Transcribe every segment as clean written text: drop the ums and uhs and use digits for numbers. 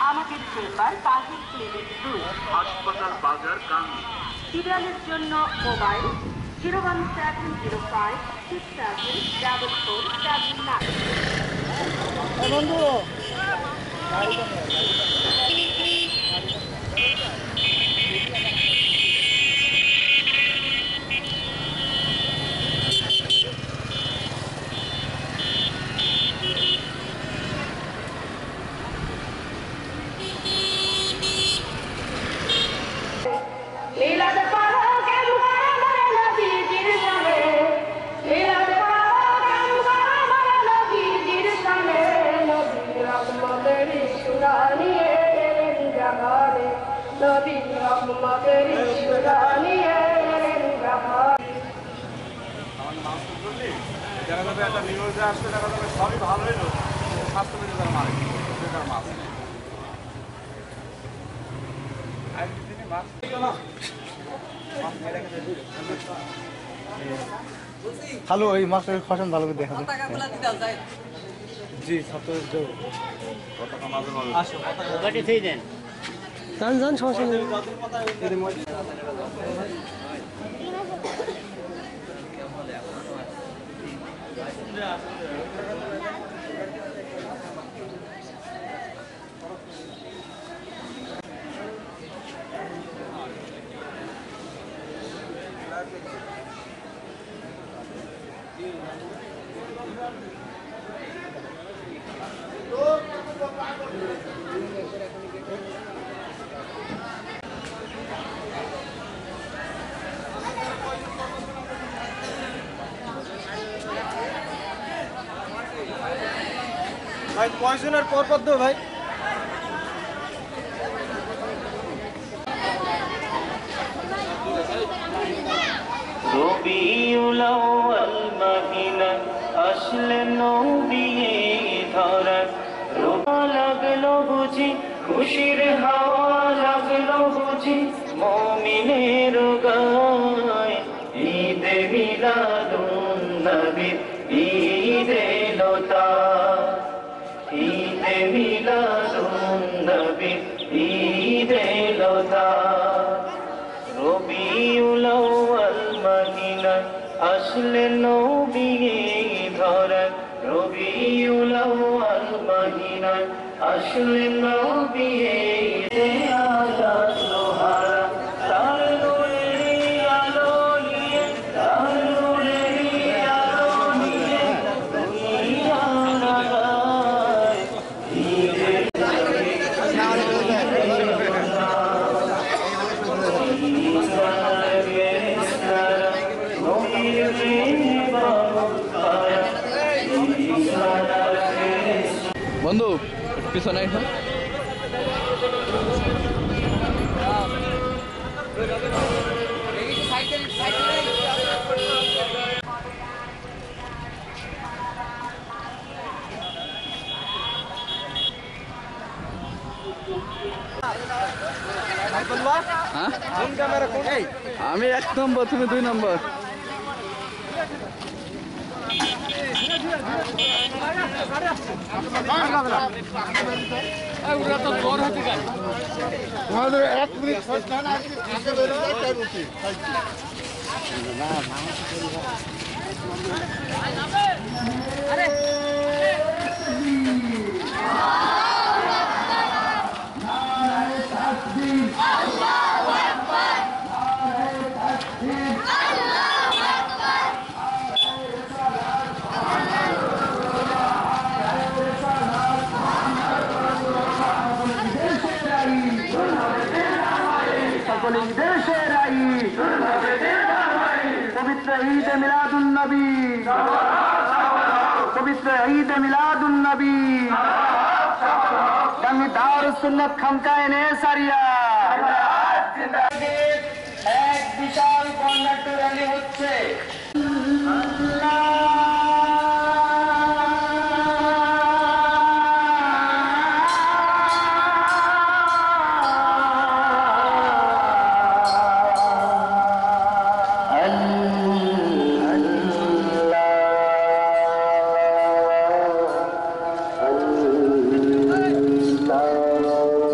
আমাদের chamber Tahir clinic 2, হাসপাতাল বাজার কান্দি। সিরিয়ালের জন্য মোবাইল 01705 674479। বন্ধু একটা নিউজে আসলে দেখা যাবে সবই ভালোই লোক স্বাস্থ্যবিধি তারা মারে বেকার মাছ ভালো ওই মাছের ফসল ভালো করে দেখা জি যান সমস্যা নেই ভাই কয়জনের পর পর দেবো ভাই রবিউল আউয়াল মহিনা আসলে নবী ধরা রোয়া লাগলো বুঝি খুশির হাওয়া লাগলো বুঝি মুমিনের গায় ঈদে মিলাদুন নবী ঈদে লোতা ঈদে মিলাদুন নবী ঈদে লোতা রবিউল আউয়াল মহিনা আসলে নবী ধরা রবিউল আউয়াল মহিনা আসলে নবী আলো হারা তার নূরের আলো নিয়ে তার নূরের আলো নিয়ে দুনিয়া লাগায় ঈদের বন্ধু পিছনে এখন আমি 1 নম্বর তুমি 2 নম্বর তোমাদের 1 মিনিট দেশের পবিত্র ঈদে মিলাদুন নবী পবিত্র ঈদে মিলাদুন নবী আমি দারুস সুন্নাত খানকায়ে সারিয়া এক বিশাল কন্ডাক্টর র্যালি হচ্ছে Allah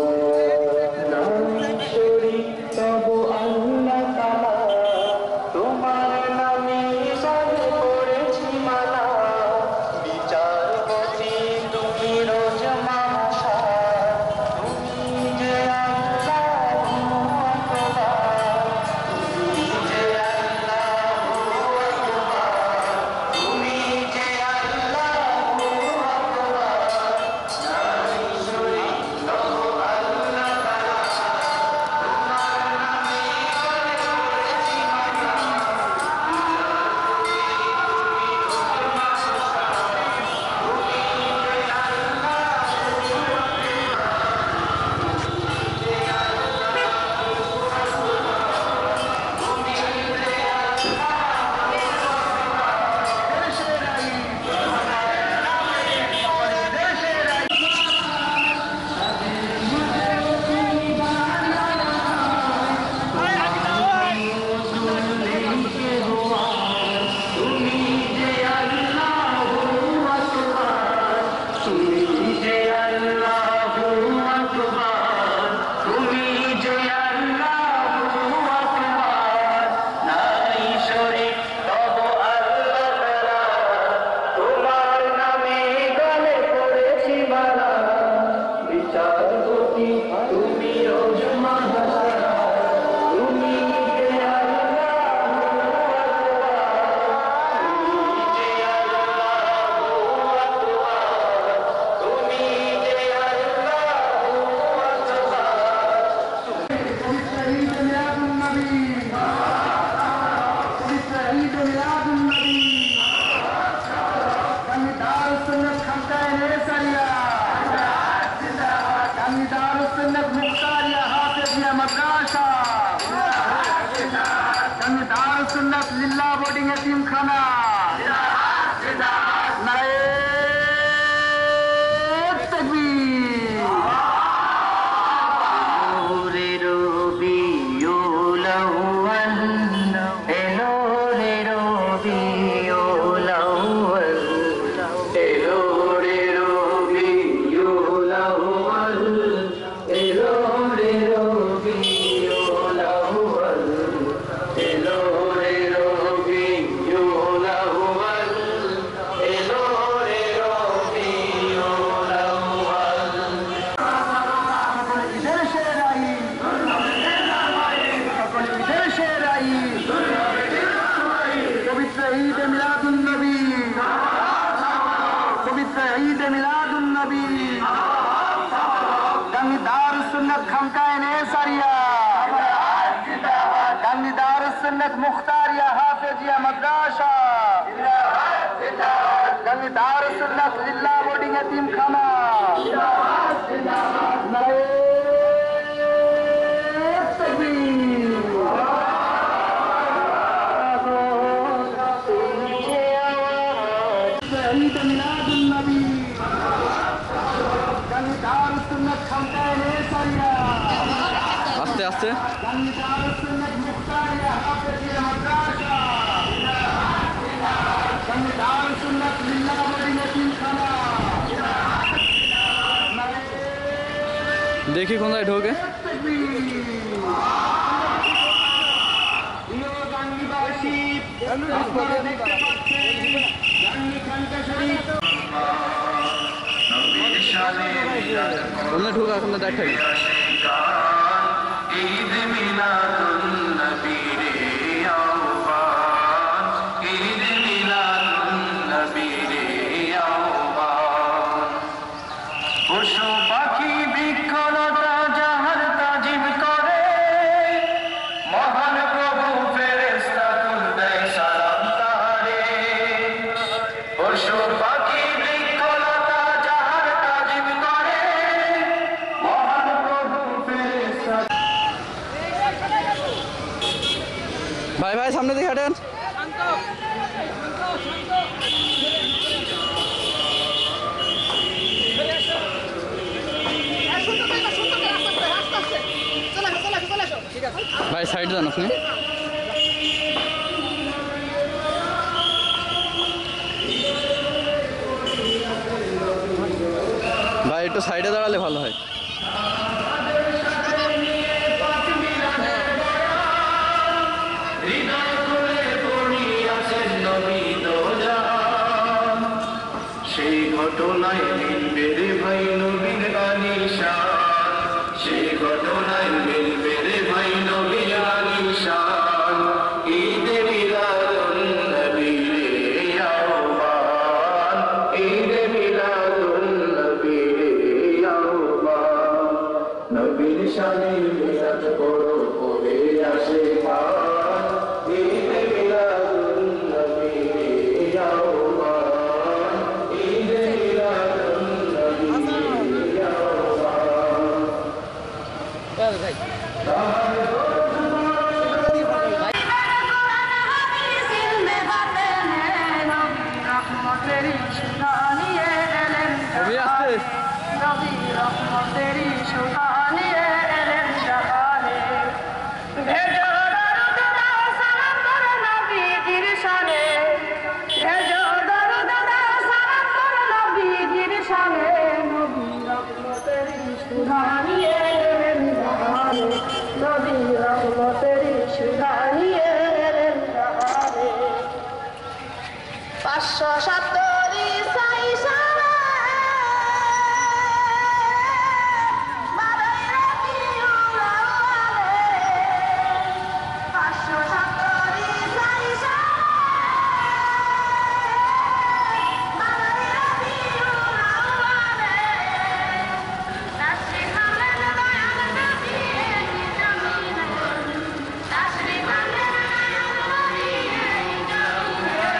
হাজিয়া মাদ্রাসা গঙ্গি দারুস সুন্নাত লিল্লাহ বোর্ডিং এতিমখানা আস্তে আস্তে দেখি কোথায় ঢোকে কোথায় ঢোকা এখন দেখাই ঈদ মিলাদুন নবী রে আহ্বান ঈদ মিলাদুন নবী রে আহ্বান পশু পাখি বৃক্ষলতা যাহার তাজিম করে মহান প্রভু ফেরেশতা তুল দেয় সালাম তারে পশু পাখি বৃক্ষলতা যাহার তাজিম করে মহান প্রভু ফেরেশতা ভাই ভাই সামনে দিকে হাঁটেন ভাই সাইড যান আপনি ভাই একটু সাইডে দাঁড়ালে ভালো হয় সেই ঘটনায় মিলবে রে ভাই নবীর আলিশান সেই ঘটনায় মিলবে রে ভাই নবীর আলিশান ঈদে মিলাদুন নবী রে আহ্বান ঈদে মিলাদুন নবী রে আহ্বান নবীর শানে মিলাদ করো কবে আসে মান ঈদে মিলাদুন নবী রে আহ্বান পাঁচশো সত্তরি সাই সালে বারোই রবিউল আউয়ালে 570 সাই সালে বারোই রবিউল আউয়ালে তাশরিফ আনলেন দয়াল নবী এই জমিনে তাশরিফ আনলেন দয়াল নবী এই জমিনে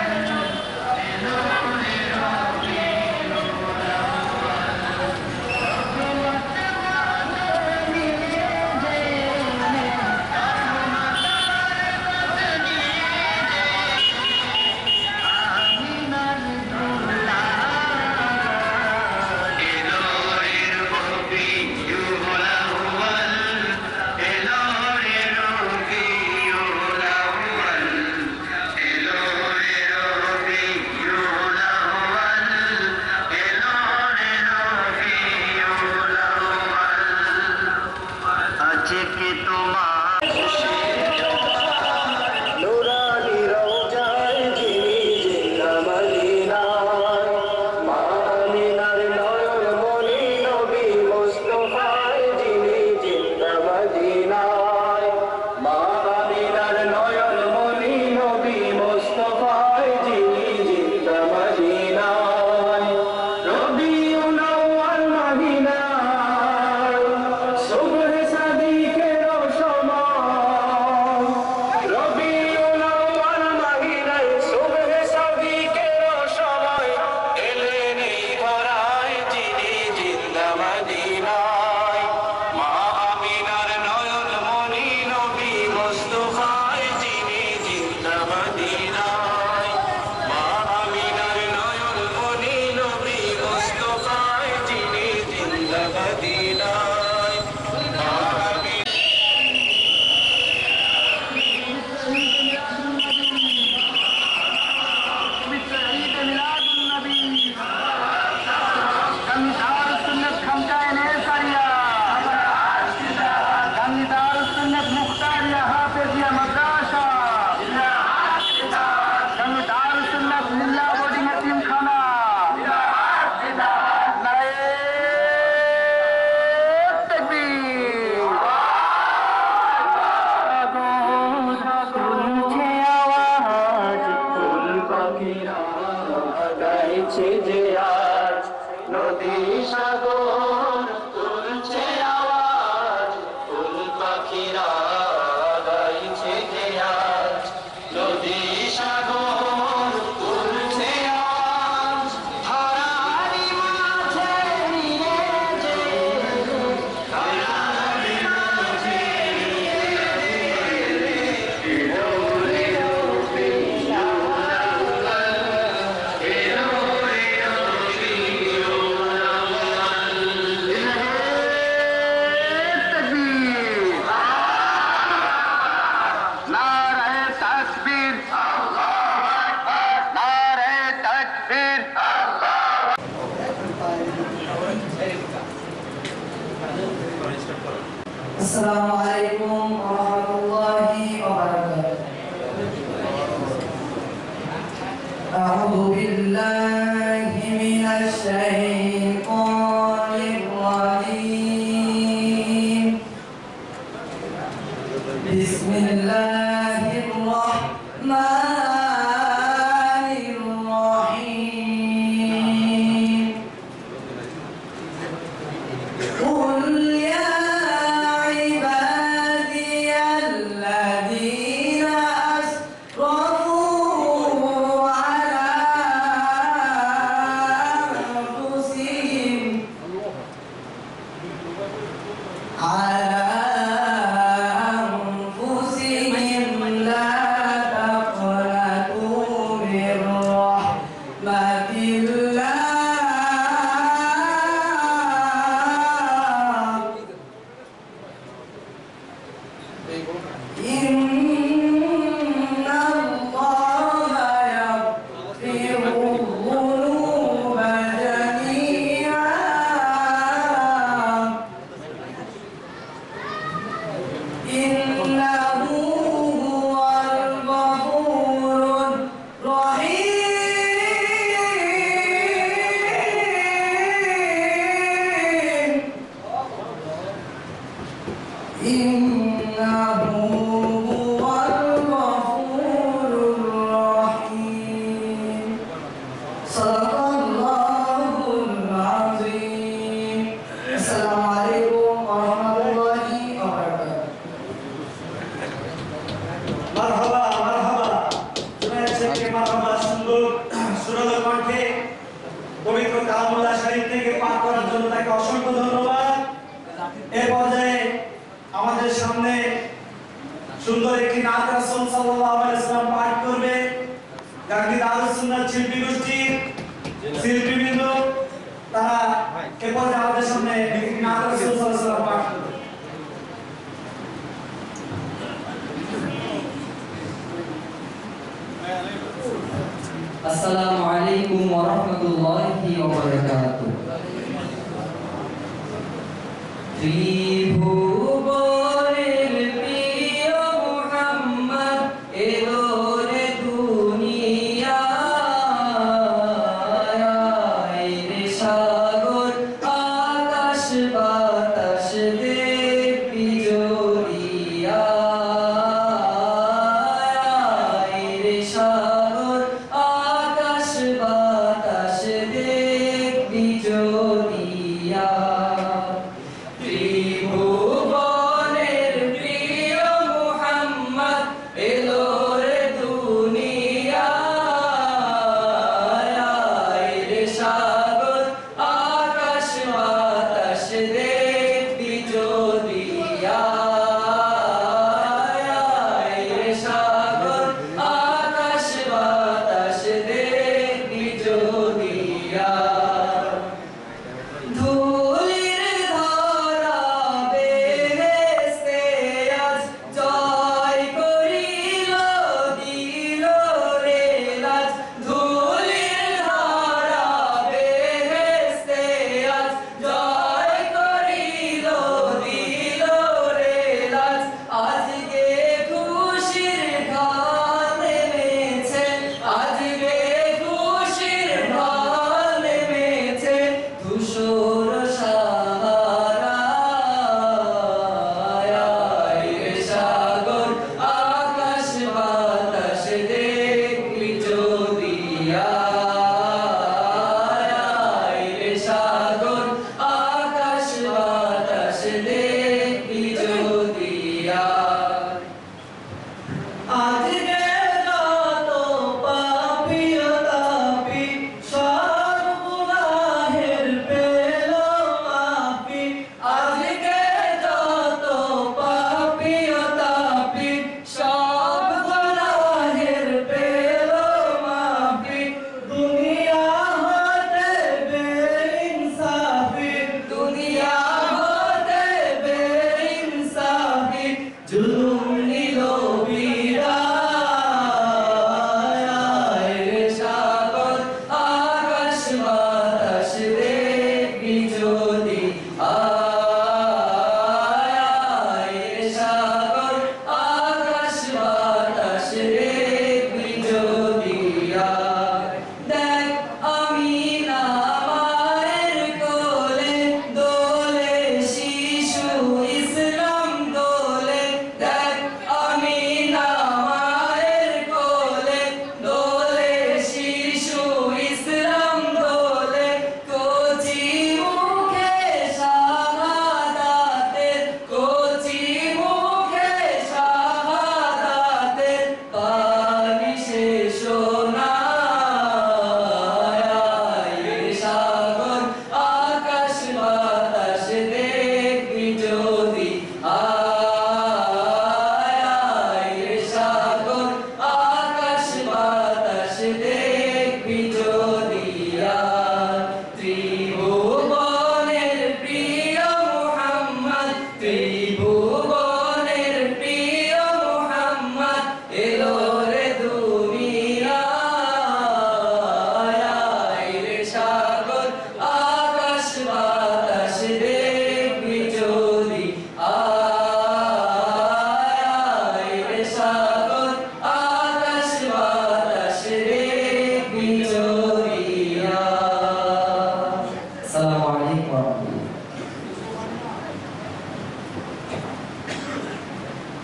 পাখিরা গাইছে যে আজ নদী সাগর তুলছে আওয়াজ ফুল পাখিরা গাইছে যে আজ নদী সাগর তুলছে আওয়াজ ধরারি মাঝে নিয়ে যে ধরারি মাঝে السلام عليكم ورحمة الله وبركاته. أعوذ بالله من الشيطان الرجيم. بسم الله الرحمن الرحيم. قل يا عبادي الذين أسرفوا على أنفسهم لا تقنطوا من رحمة الله إن الله يغفر الذنوب جميعا إنه هو الغفور الرحيم إنه هو الغفور الرحيم صدق الله العظيم السلام عليكم ورحمة الله وبركاته মারহাবা মারহাবা জুনায়েদ শেখকে মারহাবা সুন্দর সুরল কণ্ঠে পবিত্র কালামুল্লাহ শরীফ থেকে পাঠ করার জন্য তাকে অসংখ্য ধন্যবাদ। এই পর্যায়ে আমাদের সামনে সুন্দর একটি নাত রাসূল সাল্লাল্লাহু আলাইহি ওয়াসাল্লাম পাঠ করবে। গান্ধী আহলে সুন্নাত শিল্পী গোষ্ঠীর শিল্পীবৃন্দ তারা এই পর্যায়ে আমাদের সামনে একটি নাত রাসূল সাল্লাল্লাহু আলাইহি ওয়াসাল্লাম পাঠ করবে। السلام عليكم ورحمة الله وبركاته ত্রিভুবনের প্রিয় মুহাম্মদ এলো রে দুনিয়ায় রে সাগর আকাশ বাতাস দেখবি জড়িয়া রে সাগর আকাশ বাতাস দেখবি জড়িয়া ত্রিভুবনের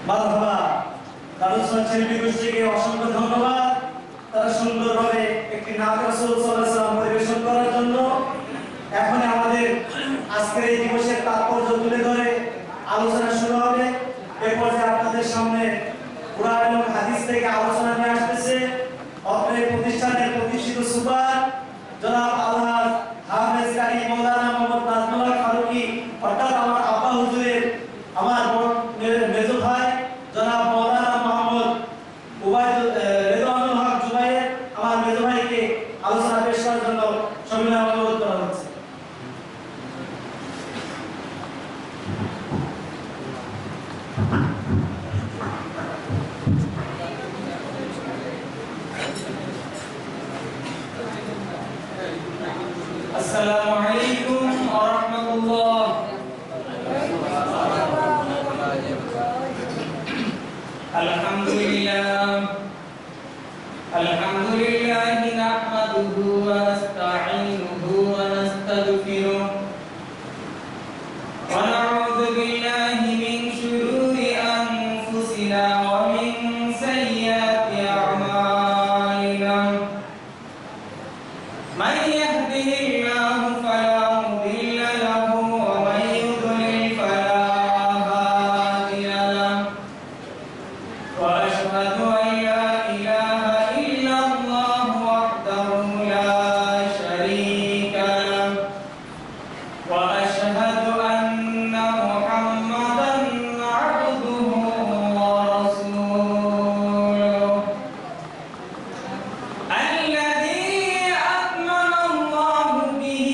মারহাবা দারুস শিল্পী গোষ্ঠীকে অসংখ্য ধন্যবাদ তারা সুন্দরভাবে একটি নাত রাসূল সাল্লাল্লাহু আলাইহি ওয়াসাল্লাম পরিবেশন করার জন্য। এখন আমাদের আজকের এই দিবসের তাৎপর্য তুলে ধরে আলোচনা শুরু হবে। এই পর্যায়ে আপনাদের সামনে কুরআন এবং হাদিস থেকে আলোচনা নিয়ে আসতেছে অত্র প্রতিষ্ঠানের প্রতিষ্ঠিত সুপার জনাব আলহাজ হাফেজ কারি মাওলানা মোহাম্মদ নাজমুল্লাহ ফারুকী অর্থাৎ আমার আব্বা হুজুরের আমার মেজো ভাই জনাব মাওলানা মোহাম্মদ রেদওয়ানুল হক জুবাইর আমার মেজো ভাইকে আলোচনা পেশ করার জন্য সবিনয় অনুরোধ করা হচ্ছে। আসসালামু আলাইকুম ওয়া রাহমাতুল্লাহ। আলহামদুলিল্লাহি নাহমাদুহু ওয়া নাস্তাঈনুহু ওয়া নাস্তাগফিরুহ ওয়া নাউযু বিল্লাহি মিন শুরুরি আনফুসিনা ওয়া মিন সাইয়্যাতি আ'মালিনা। من يهده الله فلا مضل له ومن يضلل فلا هادي له وأشهد أن لا إله إلا الله وحده لا شريك له وأشهد أن محمدا عبده ورسوله الذي أكمل الله به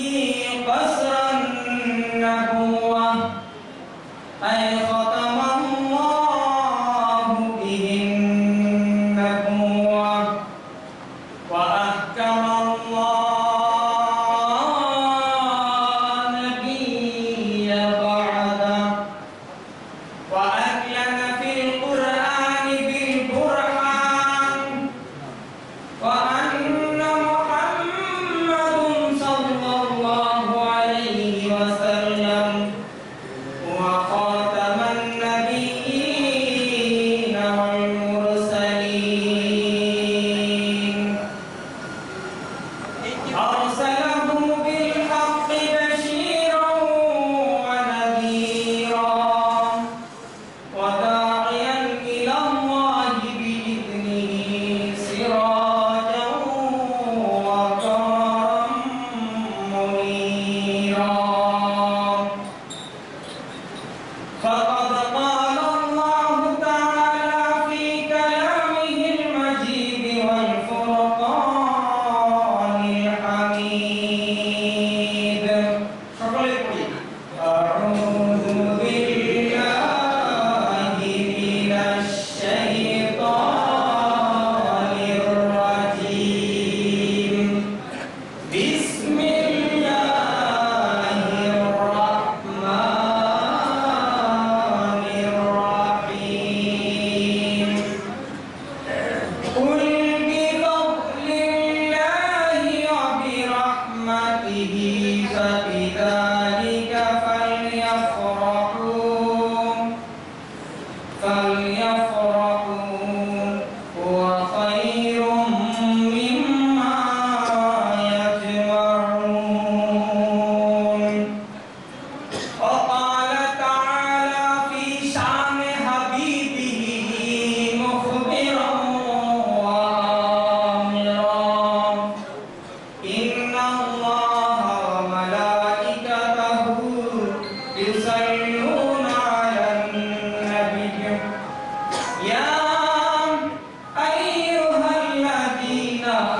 ইন্নাল্লাহা ওয়া মালাইকাতাহু ইউসাল্লুনা আলান নাবিয়্যি ইয়া আইয়ুহাল্লাযীনা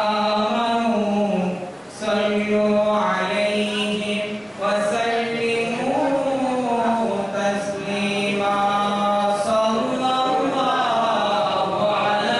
আমানু সাল্লু আলাইহি ওয়া সাল্লিমু তাসলিমা সাল্লাল্লাহু আলা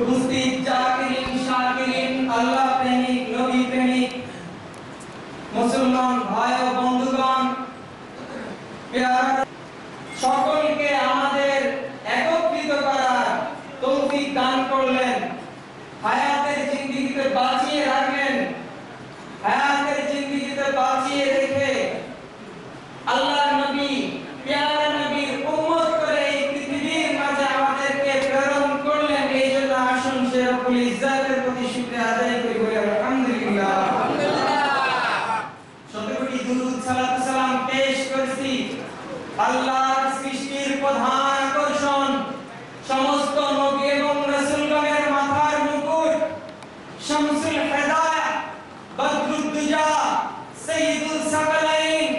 উপস্থিত জাকিরিন শাকিরিন আল্লাহ প্রেমিক নবী প্রেমিক মুসলমান ভাই ও বন্ধুগণ সকলকে আমাদের একত্রিত করার তৌফিক দান করলেন হায়াতের জিন্দেগিতে বাঁচিয়ে রাখলেন হায়াতের জিন্দেগিতে বাঁচিয়ে রেখে আল্লাহর নবী প্যারা নবীর উম্মত করে এই পৃথিবীর মাঝে আমাদেরকে প্রেরণ করলেন এই জন্য আসুন সে রব্বুল ইজ্জাতের প্রতি শুকরিয়া আদায় করি বলি আলহামদুলিল্লাহ শত কোটি দুরূদ সালাত সালাম পেশ করছি আল্লাহর সৃষ্টির প্রধান আকর্ষণ সমস্ত নবী এবং রাসূলগণের মাথার মুকুট শামসুল হিদায়াহ বদরুদ দুজা সাইয়্যিদুল সাকালাইন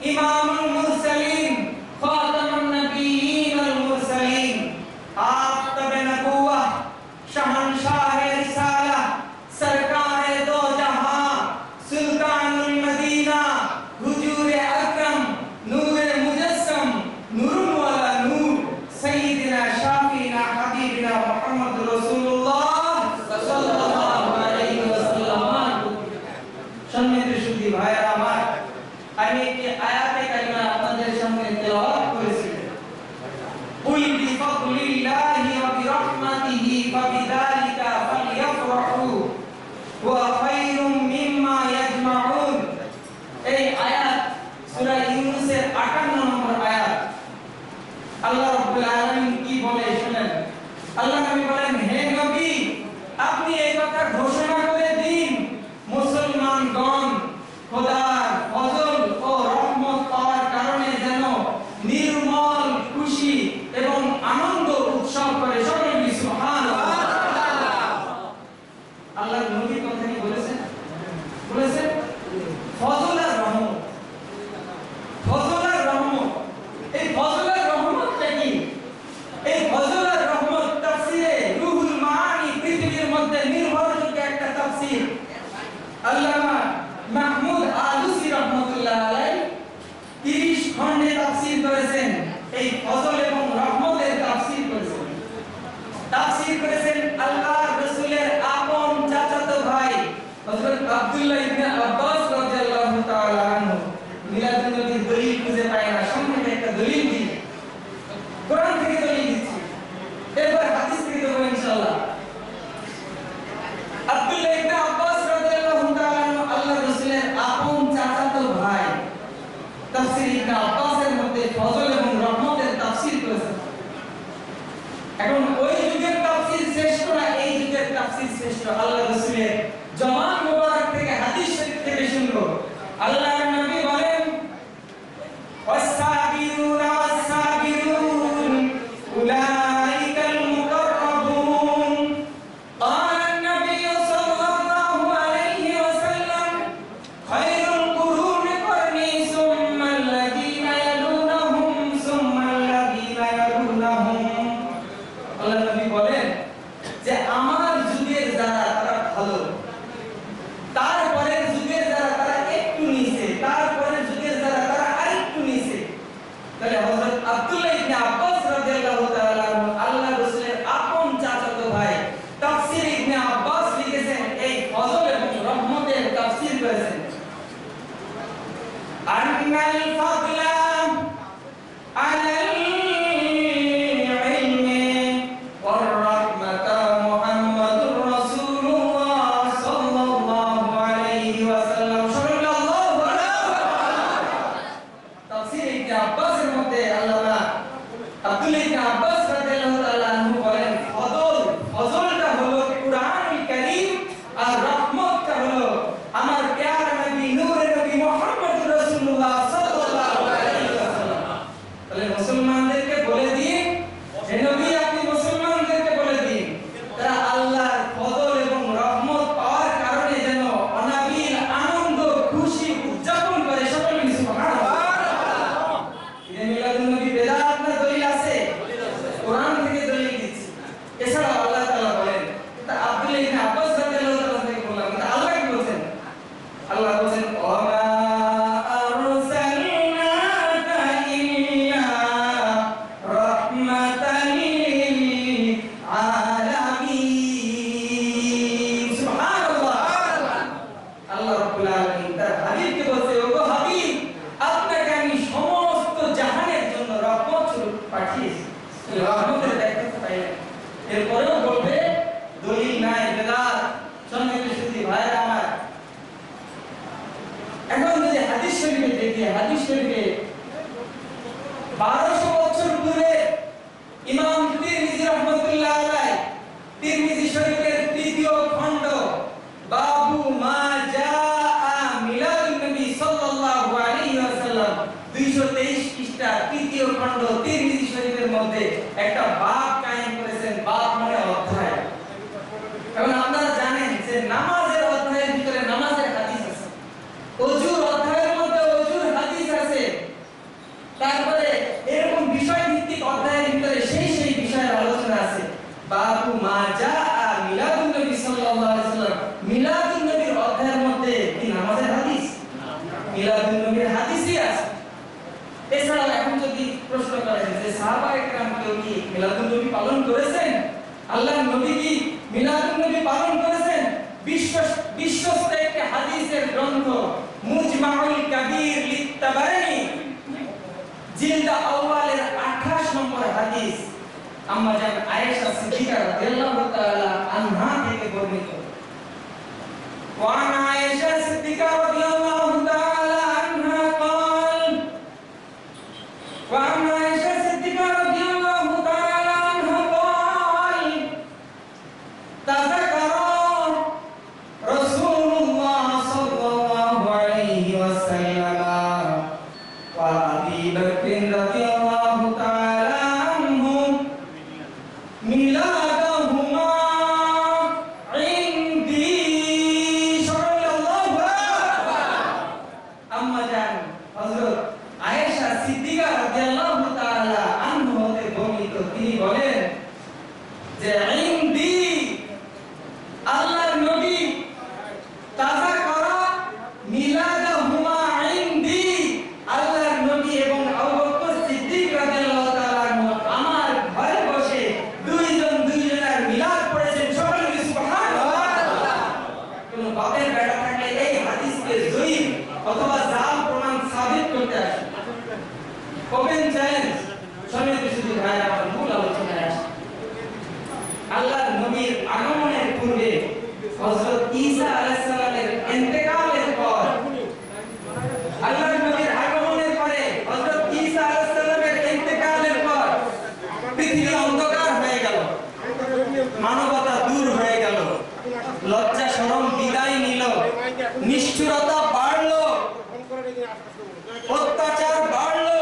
ইমামুল মুরসালিন খাতামুন নবিয়্যিন ওয়াল মুরসালিন আফতাবে নবুওয়াহ শাহনশাহে রিসালাহ সরকারে দো জাহান সুলতানুল মদিনা হুজুরে আকরম নূরে মুজাসসম নূরুল ওয়ালা নূর সাইয়্যিদিনা শাফিনা হাবিবিনা মুহাম্মদুর রাসূলুল্লাহ সাল্লাল্লাহু আলাইহি ওয়াসাল্লাম সম্মানিত সুধী ভাইরা আমার আমি একটি আয়াতে কারিমা আপনাদের সামনে তেলাওয়াত করেছি কুল বিফাদলিল্লাহি ওয়া বিরহমাতিহি ফাবিযালিকা ফালইফরাহু ওয়া খায়রুম মিম্মা ইয়াজমাউন এই আয়াত সূরা ইউনূসের 58 নম্বর আয়াত আল্লাহ রাব্বুল আলামিন কি বলে শুনেন আল্লাহ নবী বলেন হে নবী আপনি এই কথা ঘোষণা করে দিন মুসলমানগণ খোদার ফজল ও রহমত পাওয়ার কারণে যেন নির্মল খুশি এবং আনন্দ উৎসব করে সকলে বলি সুবহানাল্লাহ আল্লাহর নবী কথা কি বলেছেন ফজল আর রহমত এই ফজল আর রহমতটা কি এই ফজল আর রহমত তাফসীরে রুহুল মাআনি পৃথিবীর মধ্যে নির্ভরযোগ্য একটা তাফসীর আল্লামা মাহমুদ আলুসি রাহমাতুল্লাহ আলাইহি 30 খণ্ডে তাফসীর করেছেন এই ফজল এবং রহমতের তাফসীর করেছেন আল্লাহর রাসূলের আপন চাচাতো ভাই হযরত আব্দুল্লাহ ইবনে আব্বাস রাদিয়াল্লাহু তাআলা আনহু মিলাদুন নবীর দলিল খুঁজে পায় না সংক্ষেপে একটা দলিল দিই কোরআন থেকে দলিল দিচ্ছি এরপর হাদিস থেকে দেব ইনশাআল্লাহ আব্দুল্লাহ ইবনে আব্বাস রাদিয়াল্লাহু তাআলা আনহু আল্লাহর রাসূলের আপন চাচাতো ভাই তাফসীর ইবনে আব্বাসের মধ্যে ফজল এবং রহমতের তাফসীর করেছেন এখন ওই যুগের তাফসীর শ্রেষ্ঠ না এই যুগের তাফসীর শ্রেষ্ঠ আল্লাহর রাসূলের জবান মোবারক থেকে হাদিস শরীফ থেকে শুনবো আল্লাহর নবী বলেন আন্নাল ফাদলা আলাল ইলমি ওয়ার রাহমাতা মুহাম্মাদুর রাসূলুল্লাহ সাল্লাল্লাহু আলাইহি ওয়াসাল্লাম। সাল্লাল্লাহু তাফসীর ইবনে আব্বাসের মধ্যে আল্লামা আব্দুল্লাহ ইবনে আব্বাস রাদিয়াল্লাহু তাআলা আনহু বলেন, ফজলটা হলো কুরআনুল কারীম আর রহমতটা হলো আমার প্যারা নবী নূরে নবী মুহাম্মদুর রাসূলুল্লাহ সাল্লাল্লাহু আলাইহি ওয়াসাল্লাম। তাহলে মুসলমানদেরকে বলে দিন, হে নবী আপনি মুসলমানদেরকে বলে দিন তারা আল্লাহর ফজল এবং রহমত পাওয়ার কারণে যেন অনাবিল আনন্দ খুশি উদযাপন করে। সকলে সুবহানাল্লাহ। ঈদে মিলাদুন নবী বেদাত না দলিল আছে? কোরআন থেকে দলিল দিচ্ছি। এছাড়া আল্লাহ তাআলা বলেন, তা আব্দুল্লাহ ইবনে আব্বাস রাদিয়াল্লাহু তাআলা থেকে বললাম, তা আল্লাহ কি বলেন? আল্লাহ বলেন, ওয়া আরসালনাকা ইল্লা রাহমাতাল লিল আলামিন। সুবহানাল্লাহ। আল্লাহ রাব্বুল আলামিন তার হাবিবকে বলছে, ওগো হাবিব আপনাকে আমি সমস্ত জাহানের জন্য রহমত স্বরূপ পাঠিয়েছি। রহমতের দায়িত্ব পাইলেন। এরপরেও বলবে দলিল নাই, বেদাত। সম্মানিত সুধী ভাইরা আমার, এখন যদি হাদিস শরীফে দেখি, হাদিস শরীফে 1200 বছর পূর্বে ইমাম তিরমিজি রাহমাতুল্লাহ আলাইহি তিরমিজি শরীফের 3য় খণ্ড বাবু মা জাআ মিলাদুন নবী সাল্লাল্লাহু আলাইহি ওয়াসাল্লাম 223 পৃষ্ঠা 3য় খণ্ড তিরমিজি শরীফের মধ্যে একটা বাব কায়েম করেছেন। বাব মানে অধ্যায়। এখন আপনারা জানেন যে নামাজের অধ্যায়ের ভিতরে নামাজের হাদিস আছে, ওযুর অধ্যায়ের মধ্যে ওযুর হাদিস আছে, তারপরে এরকম বিষয় ভিত্তিক অধ্যায়ের ভিতরে সেই বিষয়ের আলোচনা আছে। বাবু মা জাআ মিলাদুন নবী সাল্লাল্লাহু আলাইহি ওয়াসাল্লাম, মিলাদুন নবীর অধ্যায়ের মধ্যে কি নামাজের হাদিস? মিলাদুন নবীর হাদিসই আছে। এছাড়াও এখন যদি প্রশ্ন করেন যে সাহাবায়ে কেরাম কেউ কি মিলাদুন নবী পালন করেছেন? আল্লাহর নবী কি মিলাদুন নবী পালন করেছেন? বিশ্বস্ত একটি হাদিসের গ্রন্থ মুজমাউল কাবীর লিত্তাবারানি জিলদ আউয়ালের 28 নম্বর হাদিস আম্মা জান আয়েশা সিদ্দিকা রাদিয়াল্লাহু তাআলা আনহা থেকে বর্ণিত। وعن عائشة الصديقة رضي الله تعالى عنها قال وعن عائشة الصديقة رضي الله تعالى عنها قال تذكر رسول الله صلى الله عليه وسلم وأبي بكر رضي الله تعالى عنهم ميلادهما عندي صلى الله আম্মা জান হযরত আয়েশা সিদ্দিকা রাদিয়াল্লাহু তাআলা আনহা হতে বর্ণিত, তিনি বলেন যে ইনদি আল্লাহর নবী তাজা করা মিলাদাহুমা ইনদি, আল্লাহর নবী এবং আবু বকর সিদ্দিক রাদিয়াল্লাহু তাআলা আনহু আমার ঘরে বসে দুইজনের মিলাদ পড়েছেন। সকলে সুবহানাল্লাহ। কোন বাপের বেটা থাকলে এই হাদিসকে জয়ীফ অথবা জাল প্রমাণ সাবিত করতে আসে। Open challenge. সম্মানিত সুধী ভাইরা আমার, মূল আলোচনায় আসি। আল্লাহর নবীর আগমনের পূর্বে হযরত ঈসা আলাইহিস সালামের ইন্তেকালের পর, আল্লাহর নবীর আগমনের পরে হযরত ঈসা আলাইহিস সালামের ইন্তেকালের পর পৃথিবী অন্ধকার হয়ে গেল, মানবতা দূর হয়ে গেল, লজ্জা শরম বিদায় নিল, নিষ্ঠুরতা বাড়লো, অত্যাচার বাড়লো,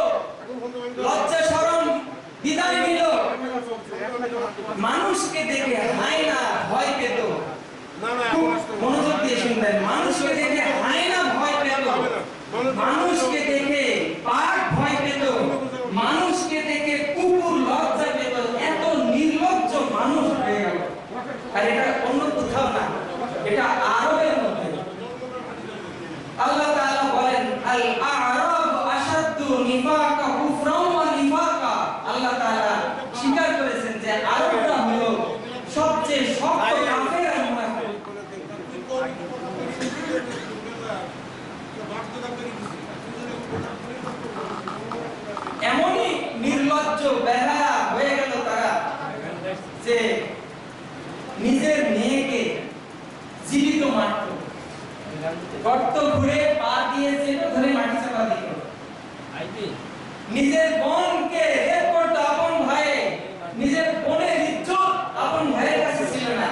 লজ্জা শরম বিদায় নিল। মানুষকে দেখে হায়না ভয় পেত। মনোযোগ দিয়ে শুনবেন, মানুষকে দেখে হায়না ভয় পেত, মানুষকে দেখে বাঘ ভয় পেত, মানুষকে দেখে কুকুর লজ্জা পেত। এত নির্লজ্জ মানুষ হয়ে গেল। আর এটা অন্য কোথাও না, এটা আরবের মধ্যে। আল্লাহ তাআলা বলেন, আল আ'রাবু আশাদ্দু নিফাকা কুফরান ওয়া নিফাকা। আল্লাহ তাআলা স্বীকার করেছেন যে আরবরা হলো সবচেয়ে শক্ত কাফের আর মুনাফিক। বেহায়া হয়ে গেল তারা যে নিজের মেয়েকে জীবিত মারত, গর্ত ঘুরে পা দিয়ে চেপে ধরে মাটি চাপা দিত, নিজের বোনকে রেপ করতো আপন ভাইয়ে, নিজের বোনের ইজ্জত আপন ভাইয়ের কাছে ছিল না,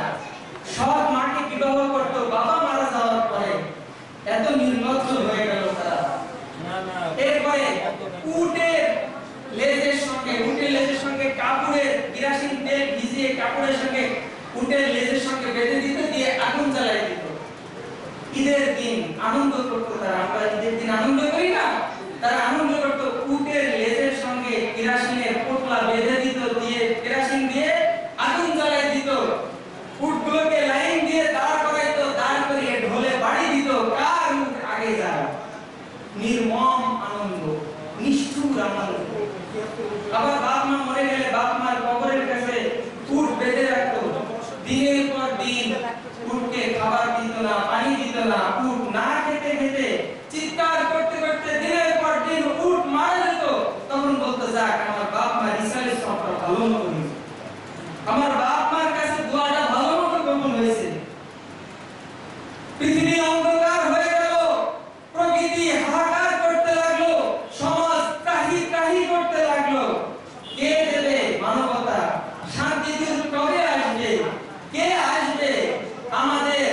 সব মাকে বিবাহ করতো বাবা মারা যাওয়ার পরে। এত নির্লজ্জ হয়ে গেল তারা। এরপরে উটের লেজের সঙ্গে কাপড়ের কেরোসিন তেল ভিজিয়ে কাপড়ের সঙ্গে উটের লেজের সঙ্গে বেঁধে দিত, দিয়ে আগুন জ্বালাই দিত। ঈদের দিন আনন্দ করতো তারা। আমরা ঈদের দিন আনন্দ করি না, তারা আনন্দ করতো। উটের লেজের সঙ্গে কেরোসিনের পোটলা বেঁধে দিত, দিয়ে কেরোসিন দিয়ে আগুন জ্বালাই দিত। উটগুলোকে লাইন দিয়ে দাঁড় করাইতো, দাঁড় করিয়ে ঢোলে বাড়ি দিত, কার উট আগে যায়। নির্মম আনন্দ, নিষ্ঠুর আনন্দ। আবার বাপ মা মরে গেলে বাপ মার কবরের কাছে উট বেঁধে রাখতো। দিনের পর দিন উটকে খাবার দিত না, পানি দিত না। উট না খেতে খেতে চিৎকার করতে করতে দিনের পর দিন উট মারা যেত। তখন বলতো, যাক আমার বাপ মা রিসালের সবটা ভালো মতো হয়েছে, আমার বাপ মার কাছে দোয়াটা ভালো মতো কবুল হয়েছে। পৃথিবী অন্ধকার হয়ে গেল, প্রকৃতি হাহাকার করতে লাগলো, সমাজ ত্রাহি ত্রাহি করতে লাগলো। কে দেবে মানবতা? শান্তি কবে আসবে? কে আসবে আমাদের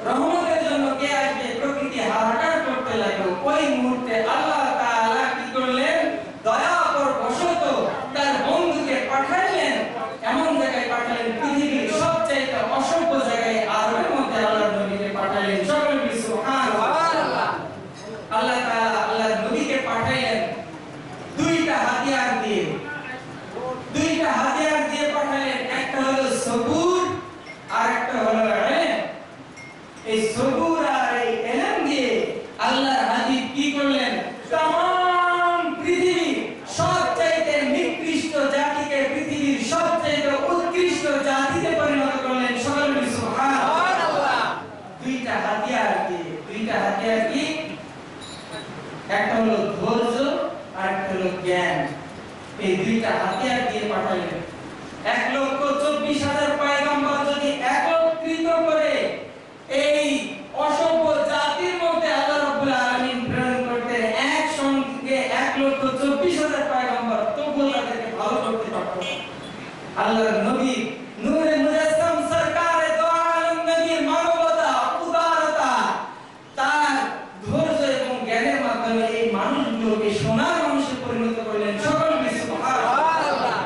রহমতের জন্য? কে আসবে? প্রকৃতি হাহাকার করতে লাগলো। ওই মুহূর্তে আল্লাহ তাআলা কি করলেন? দয়া বশত তার বন্ধুকে পাঠাইলেন, এমন জায়গায় পাঠালেন পৃথিবীর সবচেয়ে অসভ্য জায়গায়, আরবের মধ্যে আল্লাহর নবীকে পাঠালেন। সকল সুবহানাল্লাহ। আল্লাহ তাআলা আল্লাহর নবীকে পাঠাইলেন দুইটা হাতিয়ার দিয়ে পাঠালেন। একটা হলো সবুর আর একটা হলো ইলম। এই সবুর আর এই ইলম দিয়ে আল্লাহর হাবিব কি করলেন? तमाम পৃথিবী সবচেয়ে নিকৃষ্ট জাতিকে পৃথিবীর সবচেয়ে উৎকৃষ্ট জাতিতে পরিণত করলেন। সকলে সুবহানাল্লাহ। দুইটা হাতিয়ার কি? একটা হলো ধৈর্য আর একটা হলো জ্ঞান। এই দুইটা হাতিয়ার দিয়ে পাঠালেন। 1,24,000 পয়গম্বর যদি একত্রিত করে এই অসভ্য জাতির মধ্যে আল্লাহ রাব্বুল আলামিন প্রেরণ করতেন, একসঙ্গে 1,24,000 পয়গম্বর, তবুও তাদেরকে ভালো করতে পারত না। আল্লাহর নবী নূরে মুজাসসাম সরকারে দো আলম নবীর মানবতা, উদারতা, তার ধৈর্য এবং জ্ঞানের মাধ্যমে এই মানুষগুলোকে সোনার মানুষে পরিণত করলেন। সকল সুবহানাল্লাহ।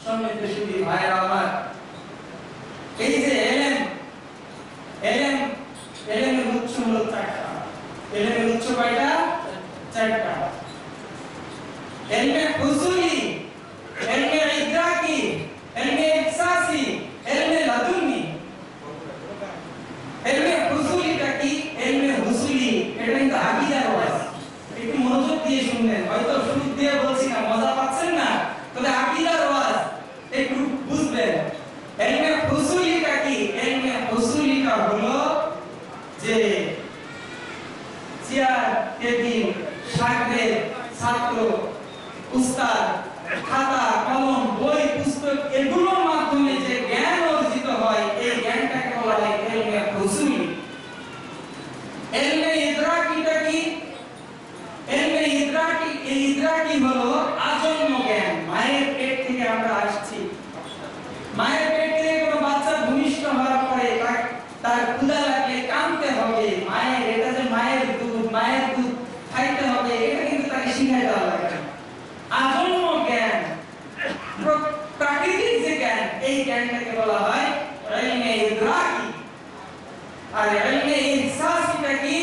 সম্মানিত সুধী ভাইরা আমার, এই যে এলেমের উৎস হলো চারটা। এলেমের উৎস কয়টা? চারটা। এলমে হুসুলি, এলমে ইদরাকি, এলমে ইহসাসি, এলমে লাদুন্নি। এলমে হুসুলিটা কি? এলমে হুসুলি এটা কিন্তু আকীদার ওয়াজ। একটু মনোযোগ দিয়ে শুনবেন, হয়তো সুদ দিয়ে বলছি না, মজা পাচ্ছেন না, তবে আকীদার ওয়াজ একটু বুঝবেন। এলমে হুসুলিটা কি? এলমে হুসুলিটা হলো যে চেয়ার, টেবিল, শাগরেদ, ছাত্র, উস্তাদ, খাতা, কলম, বই, পুস্তক এগুলোর মাধ্যমে যে জ্ঞান অর্জিত হয়, এই জ্ঞানটাকে বলা হয় এলমে হুসুলি। এলমে ইদরাকিটা কি? এলমে ইদরাকি হলো আজন্ম জ্ঞান। মায়ের পেট থেকে আমরা আসছি, মায়ের পেট থেকে কোনো বাচ্চা ভূমিষ্ঠ হওয়ার পরে তার ক্ষুধা লাগলে কাঁদতে হবে, মায়ের এটা যে মায়ের দুধ খাইতে হবে, এটা কিন্তু তাকে শিখাই দেওয়া লাগে। আজন্ম জ্ঞান, প্রাকৃতিক যে জ্ঞান, এই জ্ঞানটাকে বলা হয় ইলমে ইদরাকি। আর ইলমে ইহসাসিটা কি?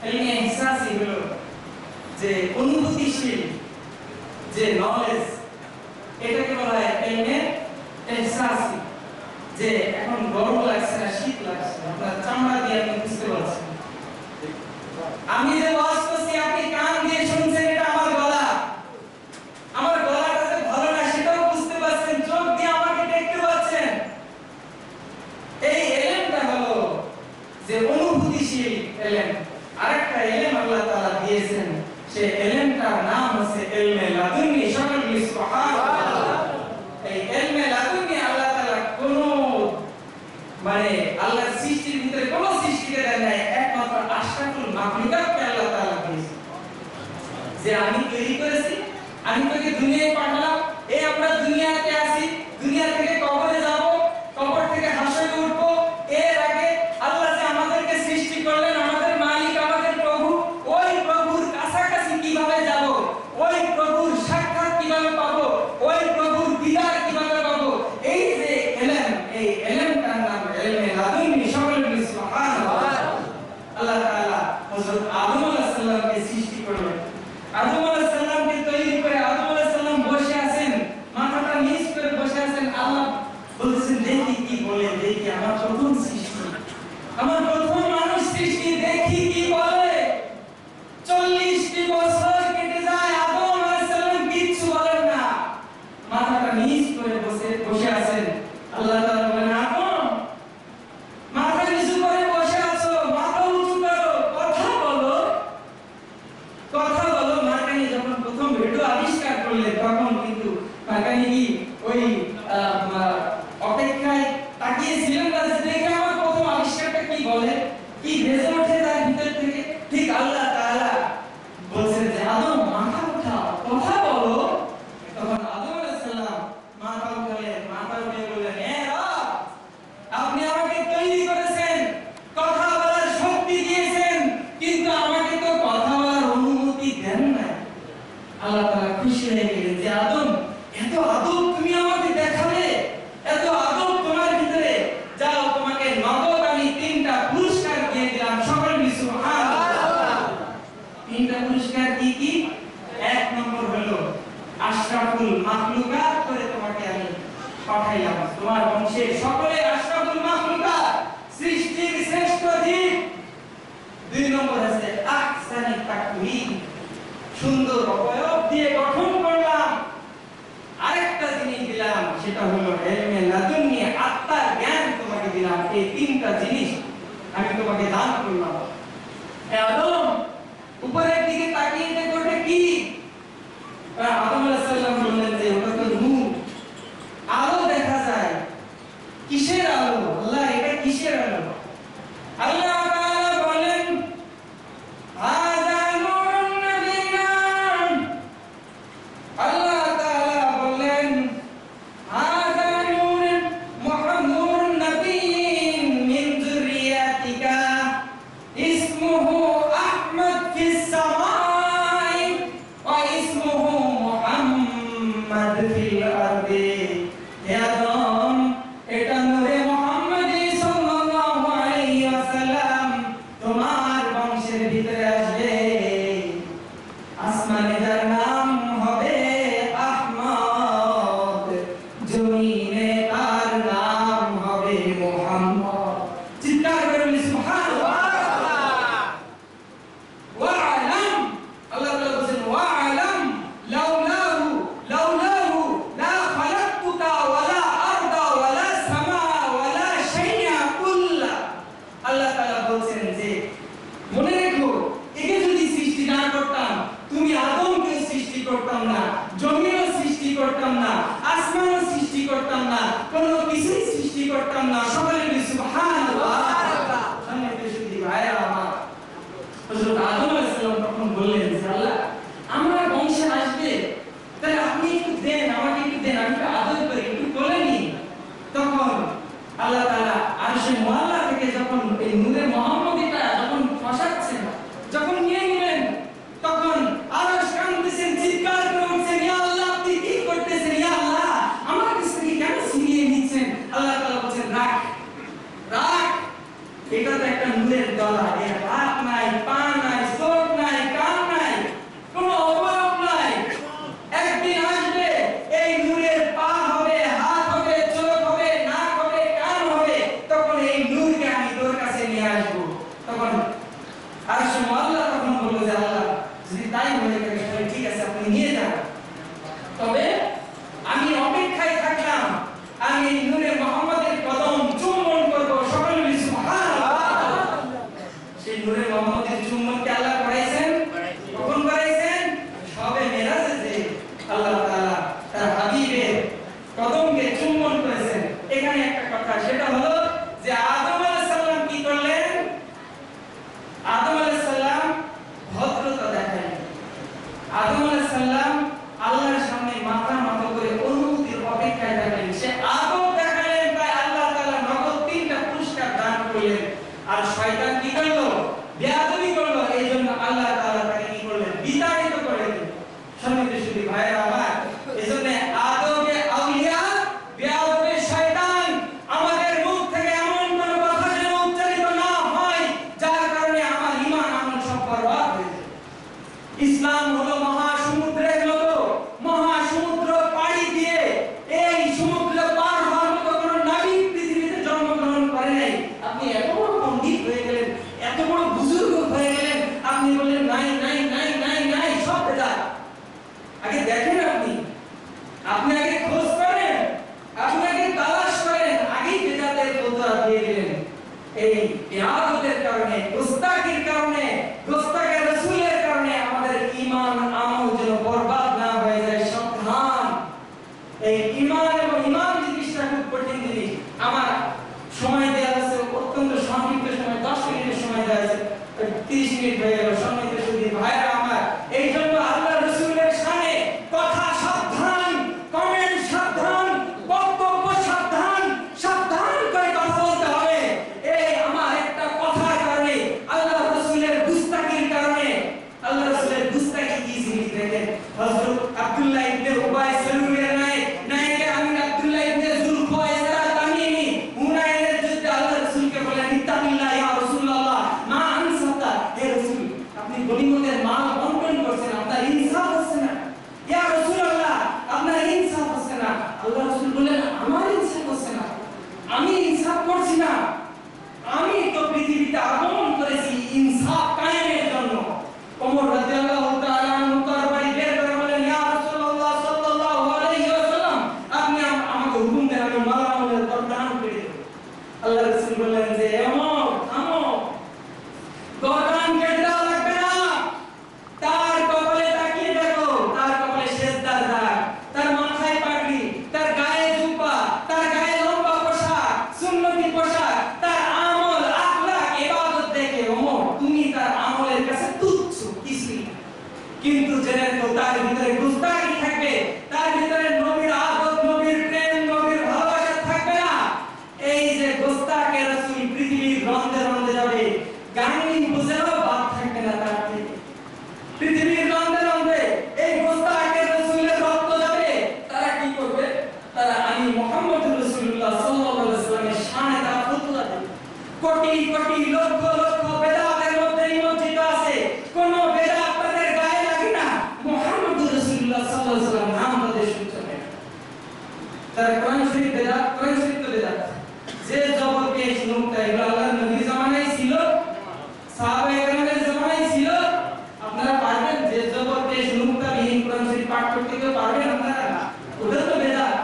ইলমে ইহসাসি হলো যে অনুভূতিশীল যে নলেজ, এটাকে বলা হয় ইলমে ইহসাসি। যে এখন গরম লাগছে না শীত লাগছে, আপনার চামড়া দিয়ে আপনি বুঝতে পারছেন। আমি যে ওয়াজ করছি আপনি কান দিয়ে শুনছেন, এটা আমার গলা, আমার গলাটা যে ভালো না সেটাও বুঝতে পারছেন, চোখ দিয়ে আমাকে দেখতে পাচ্ছেন। এই এলেমটা হলো যে অনুভূতিশীল এলেম। আরেকটা এলেম আল্লাহ তাআলা দিয়েছেন, সেই এলেমটার নাম হচ্ছে ইলমে লাদুন্নি। সকল সুবহানাল্লাহ। যে আমি তৈরি করেছি, আমি তোকে দুনিয়ায় পাঠালাম, এই আমরা দুনিয়াতে আসি, দুনিয়া থেকে কবরে যাব, কবর থেকে হাসরে উঠব। এর আগে আল্লাহ যে আমাদেরকে সৃষ্টি করলেন, আমাদের মালিক, আমাদের প্রভু, ওই প্রভুর কাছাকাছি কিভাবে যাব, ওই প্রভুর সাক্ষাৎ কিভাবে পাবো, ওই প্রভুর দিদার কিভাবে পাবো, এই যে এলেম, এই এলেমটার নাম ইলমে লাদুন্নি। সকলে বলি সুবহানাল্লাহ। আল্লাহ তাআলা হযরত আদম আলাইহিস সালামকে সৃষ্টি করলেন। আদম আলাইহিস সালামকে তৈরি করে আদম আলাইহিস সালাম বসে আছেন, মাথাটা নিচ করে বসে আছেন। আল্লাহ বলছেন, দেখি কি বলে, দেখি আমার প্রথম সৃষ্টি, আমার প্রথম মানুষ সৃষ্টি, দেখি কি বলে। 40টি বছর কেটে যায়, আদম আলাইহিস সালাম কিচ্ছু বলেন না, মাথাটা নিচ করে বসে আছেন। আল্লাহ তাআলা বলেন, আদম মাথা নিচু করে বসে আছো, মাথা উঁচু করো, কথা বলো, কথা বলো। মার্কানি যখন প্রথম ভিডিও আবিষ্কার করলেন তখন কিন্তু মার্কানি কি ওই অপেক্ষায় তাকিয়েছিলেন না যে দেখে আমার প্রথম আবিষ্কারটা কি বলে, কি ভেসে ওঠে তার ভিতর থেকে। ঠিক আল্লাহ তাআলা বলছেন যে আদম মাথা উঠাও, কথা বলো। তখন আদম আলাইহিস সালাম মাথা উঠালেন, মাথা উঠে বললেন, হে রব, আপনি আমাকে তৈরি করেছেন, কথা বলার শক্তি দিয়েছেন, কিন্তু আমাকে তো কথা বলার অনুমতি দেন না। আল্লাহ তাআলা খুশি হয়ে গেলেন যে আদম, এত আদব তুমি আমাকে দেখালে, এত আদব তোমার ভিতরে, যাও তোমাকে নগদ আমি 3টা পুরস্কার দিয়ে দিলাম। সকলে বলি সুবহানাল্লাহ। 3টা পুরস্কার কি কি? 1 নম্বর হলো আশরাফুল মাখলুকাত করে তোমাকে আমি পাঠাইলাম, তোমার বংশের সকলে আশরাফুল মাখলুকাত, সৃষ্টির শ্রেষ্ঠ জীব। 2 নম্বর আছে আহসানি তাকওয়িন, সুন্দর অবয়ব দিয়ে গঠন করলাম। আরেকটা জিনিস দিলাম, সেটা হলো ইলমে লাদুন্নি, আত্মার জ্ঞান তোমাকে দিলাম। এই 3টা জিনিস আমি তোমাকে দান করলাম। হে আদম, উপরের দিকে তাকিয়ে দেখো ওটা কি? আদম আলাইহিস সালাম বললেন যে ওটা তো নূর, আলো দেখা যায়। কিসের আলো? আল্লাহ, এটা কিসের আলো? আল্লাহ তাআলা বলেন, হাযা নূরুন নাবিয়্যান। আল্লাহ তাআলা বলেন, হাযা নূরুন মুহাম্মাদুন নাবিয়্যিন মিন যুররিয়াতিকা ইসমুহু আহমদ ফিস সামাই ওয়া ইসমুহু মুহাম্মাদ ফিল আরদি। হে আদম, এটা নূরে মুহাম্মদী সাল্লাল্লাহু আলাইহি ওয়াসাল্লাম তোমার বংশের ভিতরে আসবে। আসমানে যার নাম হবে আহমদ, জমিনে তার নাম হবে মুহাম্মদ। চিৎকার করে বলি সুবহানাল্লাহ। ওয়া'লাম, আল্লাহ তাআলা বলেন, ওয়া'লাম লাউলাহু লা খালাকতুকা ওয়ালা আরদা ওয়ালা সামা ওয়ালা শাইআ কুল্লা। আল্লাহ তাআলা বলেন যে মনে রেখো, একে যদি সৃষ্টি না করতাম, তুমি আদমকে সৃষ্টি করতাম না, জমিনও সৃষ্টি করতাম না, আসমানও সৃষ্টি করতাম না, কোনো কিছুই সৃষ্টি করতাম না। সকলে বলি সুবহানাল্লাহ। সম্মানিত সুধী ভাইরা আমার, হযরত আদম আলাইহিস সালাম তখন বললেন যে আল্লাহ, আমার বংশে আসবে, তাহলে আপনি একটু দেন, আমাকে একটু দেন, আমি একটু আদর করি, একটু কোলে নিই। তখন আল্লাহ তাআলা আরশে মুআল্লা থেকে যখন এই নূরে মুহাম্মদীটা যখন ফসাচ্ছেন, যখন নিয়ে নিলেন, তখন আরশ কাঁদতেছেন, চিৎকার করে উঠছেন, ইয়া আল্লাহ, আপনি কি করতেছেন? ইয়া আল্লাহ, আমার কাছ থেকে কেন ছিনিয়ে নিচ্ছেন? আল্লাহ তাআলা বলেন, রাখ রাখ, এটা তো একটা নূরের দলা, এর হাত নাই, পা নাই, চোখ নাই, কান নাই, কোনো অবয়ব নাই। একদিন আসবে, এই নূরের পা হবে, হাত হবে, চোখ হবে, নাক হবে, কান হবে, তখন এই নূরকে আমি তোর কাছে নিয়ে আসবো। তখন আরশে মুআল্লা তখন বলল যে আল্লাহ, যদি তাই হয়ে থাকে তাহলে ঠিক আছে, আপনি নিয়ে যান, তবে আমি অপেক্ষায় থাকলাম, আমি এই নূরে মুহাম্মদের কদম চুম্বন করব। সকলে বলি সুবহানাল্লাহ। সেই নূরে মুহাম্মদের চুম্বনকে আল্লাহ করাইছেন, কখন করাইছেন? সবে মেরাজে যে আল্লাহ তাআলা তার হাবিবের কদমকে চুম্বন করেছেন। এখানে একটা কথা, সেটা হলো যে আদম আলাইহিস সালাম কি করলেন? আদম আলাইহিস সালাম ভদ্রতা দেখালেন। আদম আলাইহিস সালাম আল্লাহর সামনে মাথা নত করে অনুমতির অপেক্ষায় থাকলেন। সে আদব দেখালেন, তাই আল্লাহ তাআলা নগদ 3টা পুরস্কার দান করলেন। আর শয়তান কি করলো? বেয়াদবি করলো। এইজন্য আল্লাহ তাআলা তাকে কি করলেন? বিতাড়িত করে দিলেন। সম্মানিত সুধী ভাইরা আমার, এজন্য আদবে আউলিয়া বেয়াদবে শয়তান, আমাদের মুখ থেকে এমন কোন কথা যেন উচ্চারিত না হয় যার কারণে আমার ঈমান আমল সব বরবাদ হয়ে যায়। ইসলাম হলো মহাসমুদ্রের মতো, মহাসমুদ্র পাড়ি দিয়ে এই সমুদ্র পার হওয়ার মতো কোন নবী পৃথিবীতে জন্মগ্রহণ করে নাই। আপনি এত বড় পণ্ডিত হয়ে গেলেন, এত বড় বুজুর্গ হয়ে গেলেন, আপনি বললেন নাই নাই নাই নাই নাই, সব বেদাত। আগে দেখেন, আপনি আগে খোঁজ করেন, আপনি আগে তালাশ করেন, আগেই বেদাতের ফতোয়া দিয়ে দিলেন। এই বেয়াদতের কারণে, গোস্তাখির কারণে, গোস্তাখে রাসূলের কারণে আমাদের ঈমান আমল যেন বরবাদ না হয়ে যায়। সাবধান, এই ঈমান এবং ঈমান জিনিসটা খুব কঠিন জিনিস। আমার সময় দেওয়া আছে অত্যন্ত সংক্ষিপ্ত সময়, 10 মিনিটের সময় দেওয়া আছে, 30 মিনিট হয়ে গেল। সম্মানিত সুধী ভাইরা আমার, এই জন্য আল্লাহ রাসূলের শানে কথা সাবধান, কমেন্ট সাবধান, বক্তব্য সাবধান, সাবধান করে কথা বলতে হবে। এই আমার একটা কথার কারণে, আল্লাহ রাসূলের গুস্তাখির কারণে, আল্লাহ রাসূলের গুস্তাখি কি জিনিস দেখেন। হযরত আব্দুল্লাহ ইবনে উবাই সালুলের নায়কে আমির আব্দুল্লাহ ইবনে যুলখায়সা তামিমি হুনাইনের যুদ্ধে আল্লাহ রাসূলকে বলেন, ইত্তাকিল্লাহ ইয়া রাসূলুল্লাহ, মা আনসাতা, হে রাসূল আপনি গনিমতের মাল বন্টন করছেন, আপনার ইনসাফ হচ্ছে না। ইয়া রাসূলুল্লাহ, আপনার ইনসাফ হচ্ছে না। আল্লাহ রাসূল বলেন, আমার ইনসাফ হচ্ছে না, আমি ইনসাফ করছি না, আমি তো পৃথিবীতে আগমন করেছি ইনসাফ কায়েমের জন্য। ওমর রাদিয়াল্লাহু তাআলা আনহু তরবারি বের করে বলেন, ইয়া রাসূলুল্লাহ সাল্লাল্লাহু আলাইহি ওয়াসাল্লাম, আপনি আমাকে হুকুম দেন, আমি মালামালের গর্দান করে দেব। আল্লাহ রাসূল বললেন যে ওমর থামো, গর্দান কেটে দেওয়া লাগবে না। তার কপালে তাকিয়ে দেখো, তার কপালে সেজদার দাগ, তার মাথায় পাগড়ি, তার গায়ে জুব্বা, তার গায়ে লম্বা পোশাক, সুন্নতি পোশাক, তার আমল আখলাক ইবাদত দেখে ওমর তুমি তার আমলের কাছে তুচ্ছ কিছুই না। কিন্তু জেনে তো তার ভিতরে গুস্তাখি থাকবে, তার ভিতরে নবীর আদব, নবীর প্রেম, নবীর ভালোবাসা থাকবে না। এই যে গোস্তাখে রাসূল পৃথিবীর রন্ধে রন্ধে যাবে, গাঙ্গিন বুঝেও বাদ থাকবে না তার থেকে। পৃথিবীর রন্ধে রন্ধে এই গোস্তাখে রাসূলের রক্ত যাবে। তারা কি করবে? তারা আমি মুহাম্মদুর রাসূলুল্লাহ সাল্লাল্লাহু আলাইহি ওয়াসাল্লামের শানে তারা ফতোয়া দেবে। কোটি কোটি লক্ষ লক্ষ বেদাতের মধ্যে নিমজ্জিত আছে, কোন বেদাত তাদের গায়ে লাগে না, মুহাম্মদুর রাসূলুল্লাহ সাল্লাল্লাহু আলাইহি ওয়াসাল্লাম নাম তাদের সহ্য হয় না। তারা কোরআন শরীফ বেদাত, কোরআন শরীফ তো বেদাত। যে জগৎ পেশ নুকতা এগুলো আল্লাহর নবীর জামানায় ছিল, সাহাবায়ে কেরামের জামানায় ছিল। আপনারা পারবেন যে জগৎ পেশ নুকতা বিহীন কোরআন শরীফ পাঠ করতে কেউ পারবেন? আপনারা ওটা তো বেদাত।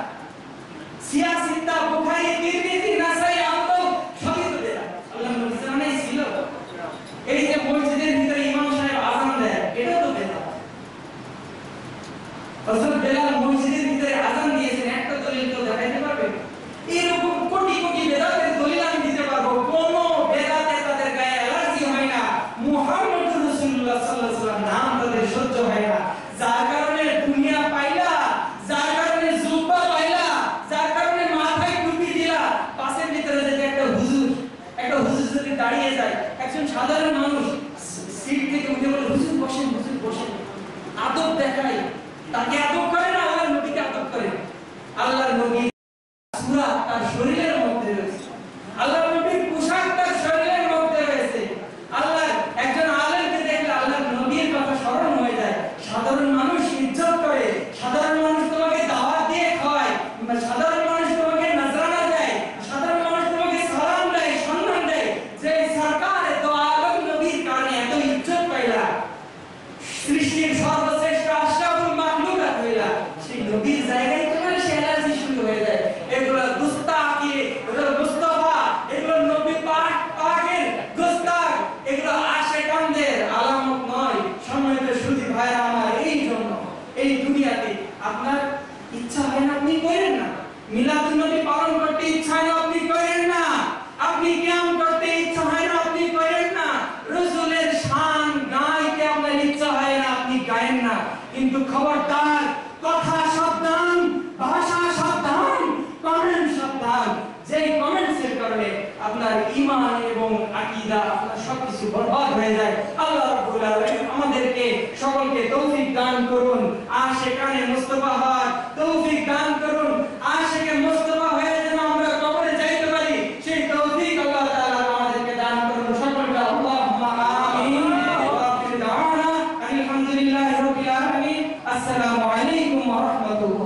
সিয়াসিতা, বুখারী, তিরমিজি, নাসাই, আবু সবই তো বেদাত। আল্লাহর নবীর জামানায় ছিল। এই যে মসজিদের ভিতরে ইমাম সাহেব আযান দেয়, এটা তো বেদাত। হযরত বেলাল মসজিদের ভিতরে আযান দিয়েছেন, একটা দলিল তো দেখাইতে পারবে? এরকম কোটি কোটি বেদাতের দলিল আমি দিতে পারবো। কোন বেদাতে তাদের গায়ে অ্যালার্জি হয় না, মুহাম্মদুর রাসূলুল্লাহ সাল্লাল্লাহু আলাইহি ওয়াসাল্লাম নাম তাদের সহ্য হয় না। যার কারণে দুনিয়া পাইলা, যার কারণে জুব্বা পাইলা, যার কারণে মাথায় টুপি দিলা, পাশের ভিতরে যদি একটা হুজুর যদি দাঁড়িয়ে যায়, একজন সাধারণ মানুষ সিট থেকে উঠে বলে, হুজুর বসেন, হুজুর বসেন, আদব দেখায়, তাকে আদব করে না, আল্লাহর নবীকে আদব করে। আল্লাহর নবী সূরা তার শরীরের মধ্যে রয়েছে, আল্লাহর নবীর পোশাক তার শরীরের মধ্যে রয়েছে। আল্লাহ একজন আলেমকে দেখলে আল্লাহর নবীর কথা স্মরণ হয়ে যায়। সাধারণ মানুষ ইজ্জত করে, সাধারণ মানুষ তোমাকে দাওয়াত দিয়ে খাওয়ায়, সাধারণ মানুষ তোমাকে নজরানা দেয়, সাধারণ মানুষ তোমাকে সালাম দেয়, সম্মান দেয়। যে সরকার তো আলম নবীর কারণে এত ইজ্জত পাইলা, সৃষ্টির সর্বশ্রেষ্ঠ আশরাফুল মাখলুকাত হইলা, সেই নবীর জায়গায় তোমার সে অ্যালার্জি শুরু হয়ে যায়। এগুলো গুস্তাখি, এগুলো মুস্তাফা, এগুলো নবী পাকের গুস্তাখ, এগুলো আশিকানদের আলামত নয়। সম্মানিত সুধী ভাইরা আমার, এই জন্য এই দুনিয়াতে আপনার ইচ্ছা হয় না আপনি করেন না, মিলাদুন নবী পালন করতে ইচ্ছা হয় না আপনি করেন না, আপনি কিয়াম করতে ইচ্ছা হয় না আপনি করেন না, রাসূলের শান গাইতে আপনার ইচ্ছা হয় না আপনি গায়েন না। কিন্তু খবরদার, কথা সাবধান, ভাষা সাবধান, কমেন্ট সাবধান। যেই কমেন্টসের কারণে আপনার ঈমান এবং আকীদা আপনার সবকিছু বরবাদ হয়ে যায়। আল্লাহ রাব্বুল আলামিন আমাদেরকে সকলকে তৌফিক দান করুন। আশিকানে মুস্তাফা হওয়ার তৌফিক দান করুন। আশিকে মুস্তাফা হয়ে যেন আমরা কবরে যাইতে পারি, সেই তৌফিক আল্লাহ তাআলা আমাদেরকে দান করুন। সকলকে আল্লাহুম্মা আমিন। ওয়া আখিরু দাওয়ানা আলহামদুলিল্লাহি রাব্বিল আলামিন। আসসালামু আলাইকুম।